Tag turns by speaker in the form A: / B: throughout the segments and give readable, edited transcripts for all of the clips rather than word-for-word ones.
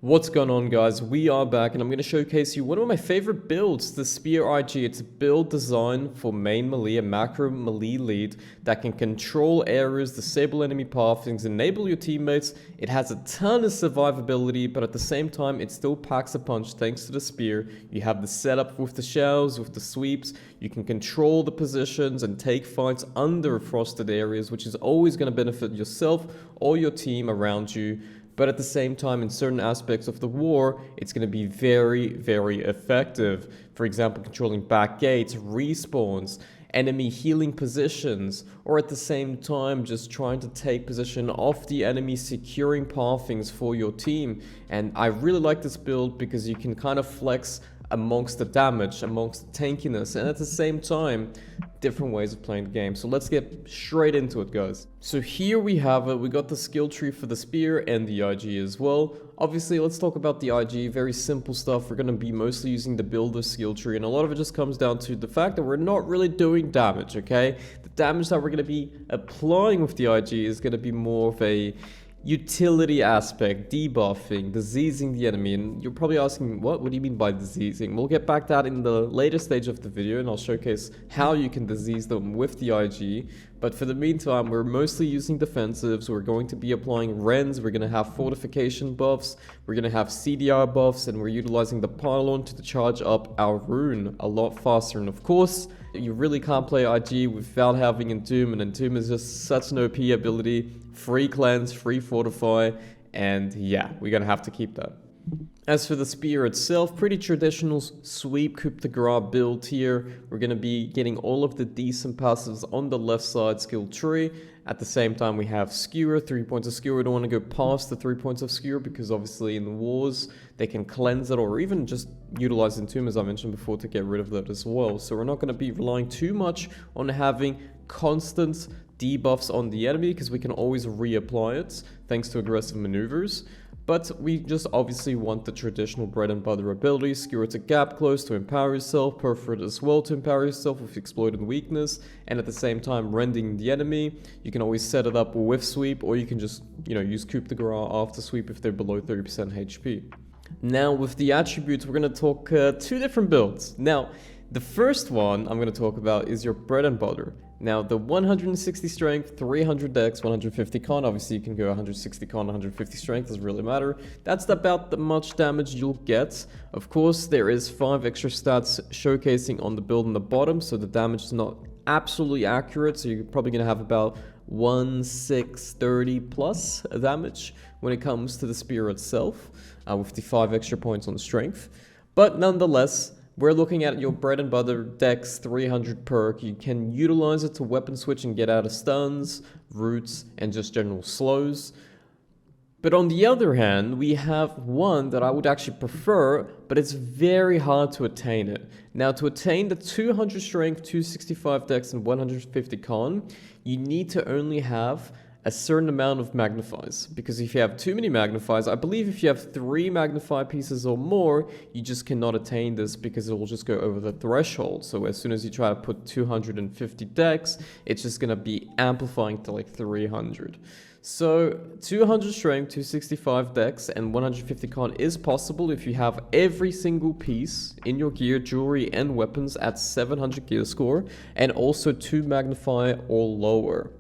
A: What's going on, guys? We are back and I'm going to showcase you one of my favorite builds, the Spear IG. It's a build designed for main melee, a macro melee lead that can control areas, disable enemy pathings, enable your teammates. It has a ton of survivability, but at the same time it still packs a punch thanks to the Spear. You have the setup with the shells, with the sweeps. You can control the positions and take fights under frosted areas, which is always going to benefit yourself or your team around you. But at the same time, in certain aspects of the war, it's going to be very, very effective. For example, controlling back gates, respawns, enemy healing positions, or at the same time, just trying to take position off the enemy, securing pathings for your team. And I really like this build because you can kind of flex amongst the damage, amongst the tankiness, and at the same time, different ways of playing the game. So let's get straight into it, guys. So here we have it. We got the skill tree for the Spear and the IG as well. Obviously, let's talk about the IG. Very simple stuff. We're going to be mostly using the builder skill tree, and a lot of it just comes down to the fact that we're not really doing damage, okay? The damage that we're going to be applying with the IG is going to be more of a utility aspect, debuffing, diseasing the enemy. And you're probably asking, what do you mean by diseasing? We'll get back to that in the later stage of the video, and I'll showcase how you can disease them with the IG. But for the meantime, we're mostly using defensives. We're going to be applying rends, we're going to have fortification buffs, we're going to have CDR buffs, and we're utilizing the pylon to charge up our rune a lot faster. And of course, you really can't play IG without having Entomb, and Entomb is just such an OP ability. Free cleanse, free fortify, and yeah, we're gonna have to keep that. As for the Spear itself, pretty traditional sweep coup de grace build here. We're going to be getting all of the decent passives on the left side skill tree. At the same time, we have Skewer, 3 points of Skewer. We don't want to go past the 3 points of Skewer because obviously in the wars, they can cleanse it or even just utilize Entomb, as I mentioned before, to get rid of that as well. So we're not going to be relying too much on having constant debuffs on the enemy because we can always reapply it thanks to aggressive maneuvers. But we just obviously want the traditional bread and butter abilities. Skewer to gap close to empower yourself, Perforate as well to empower yourself with exploited weakness, and at the same time rending the enemy. You can always set it up with sweep, or you can just, use coup de grace after sweep if they're below 30% HP. Now with the attributes, we're going to talk two different builds. Now, the first one I'm going to talk about is your bread and butter. Now, the 160 strength, 300 dex, 150 con, obviously you can go 160 con, 150 strength, doesn't really matter. That's about the much damage you'll get. Of course, there is 5 extra stats showcasing on the build on the bottom, so the damage is not absolutely accurate, so you're probably going to have about 630 plus damage when it comes to the Spear itself, with the 5 extra points on strength. But nonetheless, we're looking at your bread and butter dex 300 perk. You can utilize it to weapon switch and get out of stuns, roots, and just general slows. But on the other hand, we have one that I would actually prefer, but it's very hard to attain it. Now, to attain the 200 strength, 265 dex, and 150 con, you need to only have a certain amount of magnifies, because if you have too many magnifies, I believe if you have 3 magnify pieces or more, you just cannot attain this because it will just go over the threshold. So as soon as you try to put 250 dex, it's just going to be amplifying to like 300. So 200 strength, 265 dex, and 150 con is possible if you have every single piece in your gear, jewelry, and weapons at 700 gear score, and also 2 magnify or lower.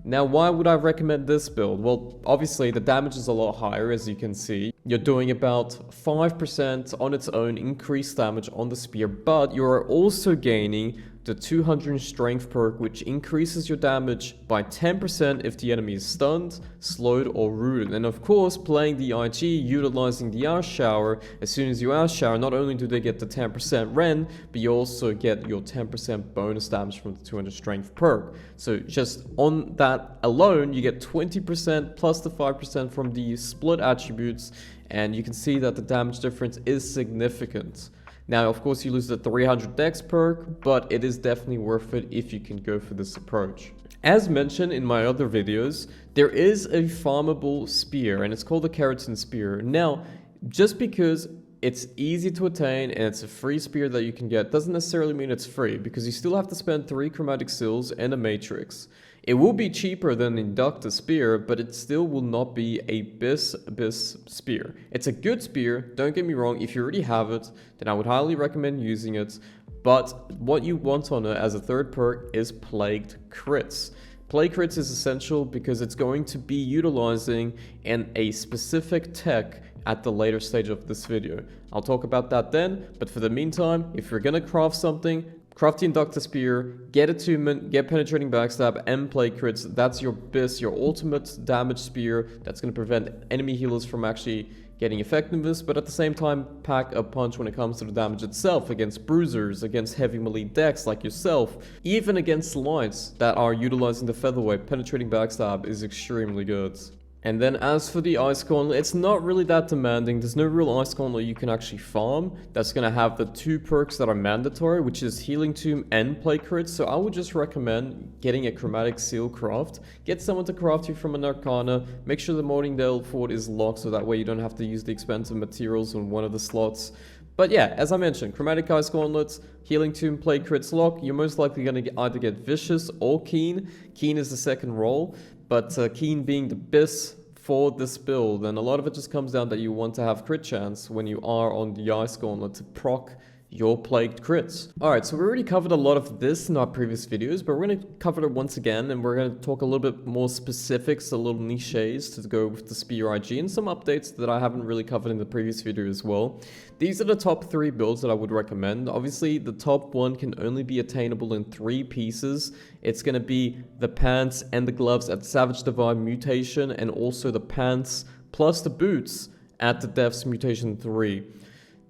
A: Now, why would I recommend this build? Well, obviously the damage is a lot higher, as you can see. You're doing about 5% on its own increased damage on the Spear, but you're also gaining the 200 strength perk, which increases your damage by 10% if the enemy is stunned, slowed, or rooted. And of course, playing the IG, utilizing the Ash Shower, as soon as you Ash Shower, not only do they get the 10% rend, but you also get your 10% bonus damage from the 200 strength perk. So just on that alone, you get 20% plus the 5% from the split attributes, and you can see that the damage difference is significant. Now, of course, you lose the 300 dex perk, but it is definitely worth it if you can go for this approach. As mentioned in my other videos, there is a farmable spear, and it's called the Keratin Spear. Now, just because it's easy to attain and it's a free spear that you can get doesn't necessarily mean it's free, because you still have to spend 3 chromatic seals and a matrix. It will be cheaper than the Inductor Spear, but it still will not be a Abyss Spear. It's a good spear, don't get me wrong. If you already have it, then I would highly recommend using it. But what you want on it as a third perk is Plagued Crits. Plague Crits is essential because it's going to be utilizing a specific tech at the later stage of this video. I'll talk about that then, but for the meantime, if you're gonna craft something, craft the Inductor Spear, get Attunement, get Penetrating Backstab, and Plague Crits. That's your BIS, your ultimate damage spear that's gonna prevent enemy healers from actually getting effectiveness, but at the same time pack a punch when it comes to the damage itself against bruisers, against heavy melee decks like yourself, even against lights that are utilizing the featherweight. Penetrating Backstab is extremely good. And then as for the Ice Gauntlet, it's not really that demanding. There's no real Ice Gauntlet you can actually farm that's going to have the 2 perks that are mandatory, which is Healing Tomb and Plague Crits. So I would just recommend getting a Chromatic Seal craft. Get someone to craft you from an Arcana. Make sure the Moldingdale Fort is locked so that way you don't have to use the expensive materials on one of the slots. But yeah, as I mentioned, Chromatic Ice Gauntlets, Healing Tomb, Plague Crits lock, you're most likely going to either get Vicious or Keen. Keen is the second role, but Keen being the BIS for this build, and a lot of it just comes down that you want to have crit chance when you are on the Ice Gauntlet to proc your Plagued Crits. Alright, so we already covered a lot of this in our previous videos, but we're going to cover it once again, and we're going to talk a little bit more specifics, a little niches to go with the Spear IG, and some updates that I haven't really covered in the previous video as well. These are the top 3 builds that I would recommend. Obviously, the top 1 can only be attainable in 3 pieces. It's going to be the pants and the gloves at Savage Divine Mutation, and also the pants plus the boots at the Death's Mutation 3.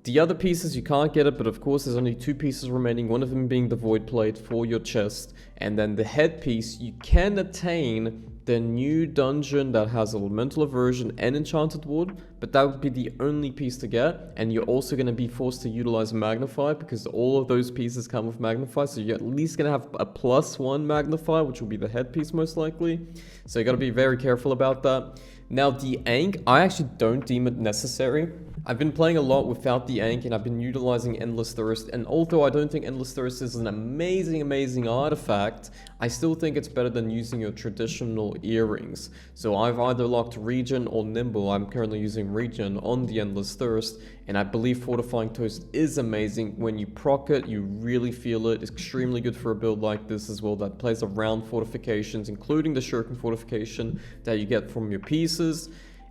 A: The other pieces you can't get it, but of course there's only 2 pieces remaining, one of them being the Void Plate for your chest, and then the headpiece. You can attain the new dungeon that has Elemental Aversion and Enchanted Wood, but that would be the only piece to get, and you're also going to be forced to utilize Magnify because all of those pieces come with Magnify, so you're at least going to have a +1 Magnify, which will be the headpiece most likely, so you got to be very careful about that. Now the Ankh, I actually don't deem it necessary. I've been playing a lot without the Ankh, and I've been utilizing Endless Thirst, and although I don't think Endless Thirst is an amazing artifact, I still think it's better than using your traditional earrings. So I've either locked Regen or Nimble. I'm currently using Regen on the Endless Thirst, and I believe Fortifying Toast is amazing. When you proc it, you really feel it. It's extremely good for a build like this as well that plays around fortifications, including the Shuriken fortification that you get from your pieces.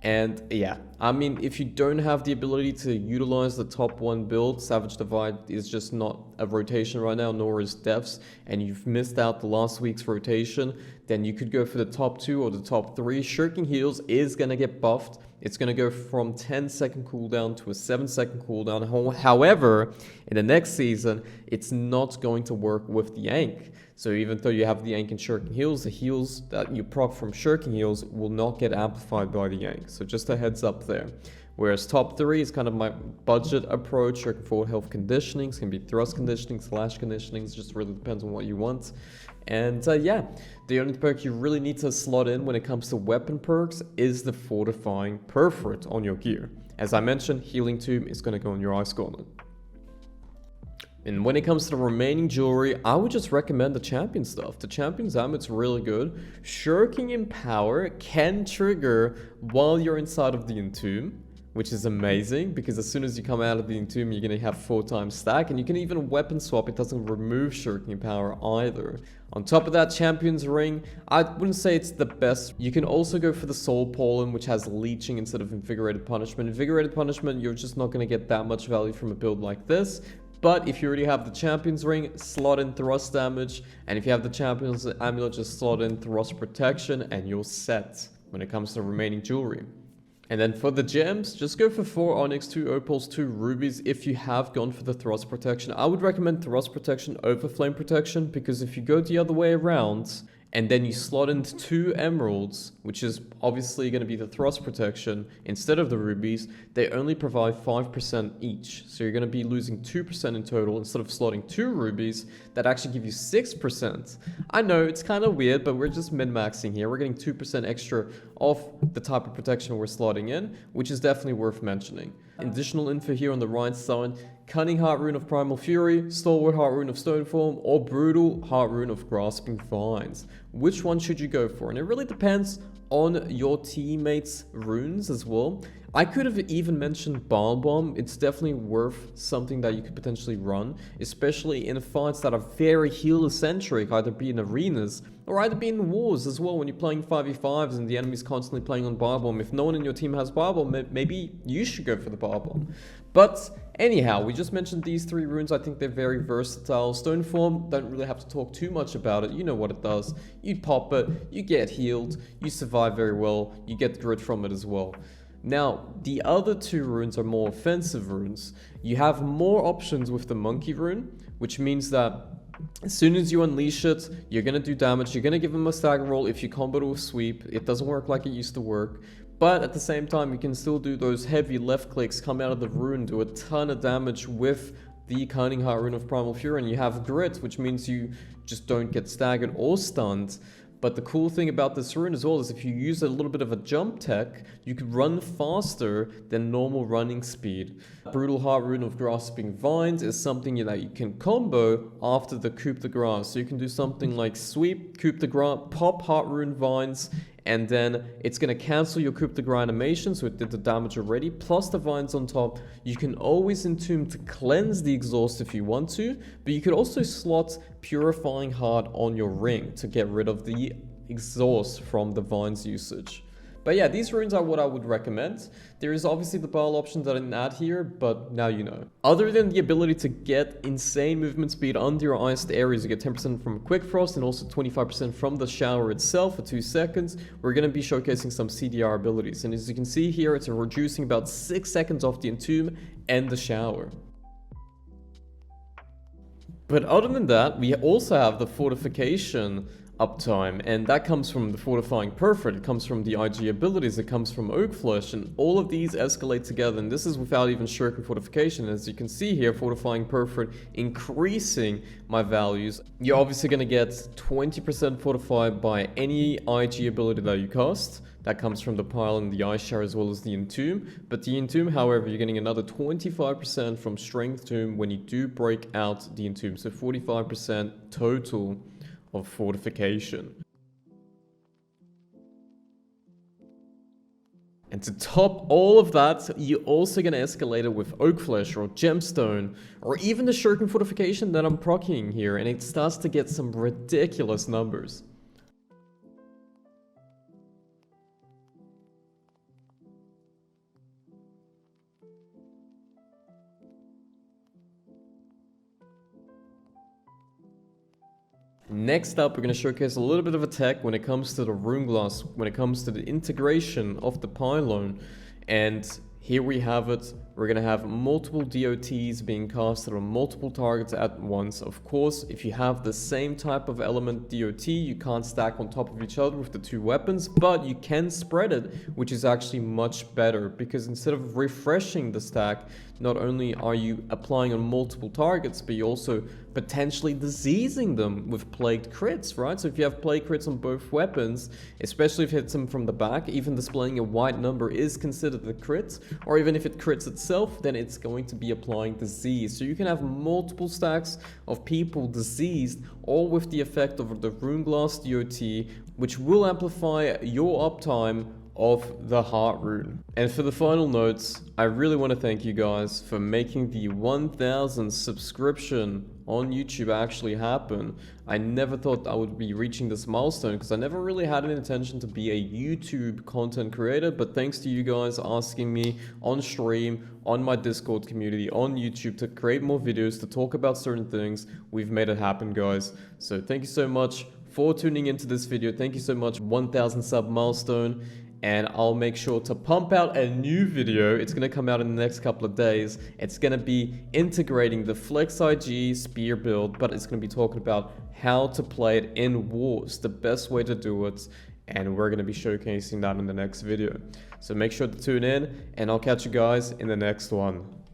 A: And yeah, I mean, if you don't have the ability to utilize the top 1 build, Savage Divide is just not a rotation right now, nor is Deaths, and you've missed out the last week's rotation, then you could go for the top 2 or the top 3. Shirking Heals is going to get buffed. It's going to go from 10-second cooldown to a 7-second cooldown. However, in the next season, it's not going to work with the Ankh. So even though you have the Ankh and Shirking Heals, the heals that you proc from Shirking Heals will not get amplified by the Ankh. So just a heads up there. Whereas top 3 is kind of my budget approach. Shirking Forward Health Conditionings can be Thrust Conditioning, Slash Conditionings, just really depends on what you want. And yeah, the only perk you really need to slot in when it comes to weapon perks is the Fortifying Perforate on your gear. As I mentioned, Healing Tomb is going to go on your Ice Gauntlet. And when it comes to the remaining jewelry, I would just recommend the champion stuff. The champion's amulet's really good. Shirking in Power can trigger while you're inside of the Entomb, which is amazing because as soon as you come out of the Entomb, you're going to have 4 times stack, and you can even weapon swap. It doesn't remove Shirking in Power either. On top of that, Champion's Ring, I wouldn't say it's the best. You can also go for the Soul Pollen, which has Leeching instead of Invigorated Punishment. Invigorated Punishment, you're just not going to get that much value from a build like this. But if you already have the Champion's Ring, slot in Thrust Damage, and if you have the Champion's Amulet, just slot in Thrust Protection, and you're set when it comes to remaining jewelry. And then for the gems, just go for 4 Onyx, 2 Opals, 2 Rubies if you have gone for the Thrust Protection. I would recommend Thrust Protection over Flame Protection, because if you go the other way around, and then you slot in 2 emeralds, which is obviously going to be the Thrust Protection, instead of the rubies, they only provide 5% each. So you're going to be losing 2% in total instead of slotting 2 rubies that actually give you 6%. I know, it's kind of weird, but we're just min-maxing here. We're getting 2% extra off the type of protection we're slotting in, which is definitely worth mentioning. Additional info here on the right side, Cunning Heart Rune of Primal Fury, Stalwart Heart Rune of Stone Form, or Brutal Heart Rune of Grasping Vines. Which one should you go for? And it really depends on your teammates' runes as well. I could have even mentioned Bile Bomb. It's definitely worth something that you could potentially run, especially in fights that are very healer-centric, either be in arenas or either be in wars as well when you're playing 5v5s and the enemy's constantly playing on Bile Bomb. If no one in your team has Bile Bomb, maybe you should go for the Bile Bomb. But anyhow, we just mentioned these 3 runes. I think they're very versatile. Stone Form, don't really have to talk too much about it. You know what it does. You pop it, you get healed, you survive very well, you get grit from it as well. Now, the other 2 runes are more offensive runes. You have more options with the Monkey rune, which means that as soon as you unleash it, you're going to do damage. You're going to give him a stagger roll if you combo it with sweep. It doesn't work like it used to work. But at the same time, you can still do those heavy left clicks, come out of the rune, do a ton of damage with the Cunning Heart Rune of Primal Fury. And you have grit, which means you just don't get staggered or stunned. But the cool thing about this rune as well is if you use a little bit of a jump tech, you can run faster than normal running speed. Brutal Heart Rune of Grasping Vines is something that you can combo after the Coup de Grace. So you can do something like sweep, Coup de Grace, pop Heart Rune Vines, and then it's going to cancel your Coup de Grace animation, so it did the damage already, plus the vines on top. You can always entomb to cleanse the exhaust if you want to, but you could also slot Purifying Heart on your ring to get rid of the exhaust from the vines usage. But yeah, these runes are what I would recommend. There is obviously the Bile option that I didn't add here, but now you know. Other than the ability to get insane movement speed under your iced areas, you get 10% from Quick Frost and also 25% from the shower itself for 2 seconds. We're going to be showcasing some CDR abilities. And as you can see here, it's reducing about 6 seconds off the Entomb and the shower. But other than that, we also have the Fortification uptime, and that comes from the Fortifying Perforate, it comes from the IG abilities, it comes from Oak Flesh, and all of these escalate together, and this is without even shirking Fortification. As you can see here, Fortifying Perforate increasing my values. You're obviously going to get 20% fortified by any IG ability that you cast. That comes from the Pile and the Ice Shower as well as the Entomb. But the Entomb, however, you're getting another 25% from Strength Tomb when you do break out the Entomb. So 45% total of fortification. And to top all of that, you're also going to escalate it with Oak Flesh or Gemstone, or even the Shuriken Fortification that I'm proccing here, and it starts to get some ridiculous numbers. Next up, we're going to showcase a little bit of a tech when it comes to the Rune Glass, when it comes to the integration of the pylon. And here we have it. We're going to have multiple DOTs being casted on multiple targets at once. Of course, if you have the same type of element DOT, you can't stack on top of each other with the 2 weapons, but you can spread it, which is actually much better, because instead of refreshing the stack, not only are you applying on multiple targets, but you're also potentially diseasing them with plagued crits, right? So if you have plague crits on both weapons, especially if it hits them from the back, even displaying a white number is considered a crit, or even if it crits itself, then it's going to be applying disease. So you can have multiple stacks of people diseased, all with the effect of the Rune Glass DOT, which will amplify your uptime of the Heart Rune. And for the final notes, I really want to thank you guys for making the 1000 subscription on YouTube actually happen. I never thought I would be reaching this milestone because I never really had an intention to be a YouTube content creator, but thanks to you guys asking me on stream, on my Discord community, on YouTube to create more videos, to talk about certain things, we've made it happen, guys. So thank you so much for tuning into this video. Thank you so much, 1000 sub milestone. And I'll make sure to pump out a new video. It's going to come out in the next couple of days. It's going to be integrating the Flex IG spear build, but it's going to be talking about how to play it in wars, the best way to do it. And we're going to be showcasing that in the next video. So make sure to tune in, and I'll catch you guys in the next one.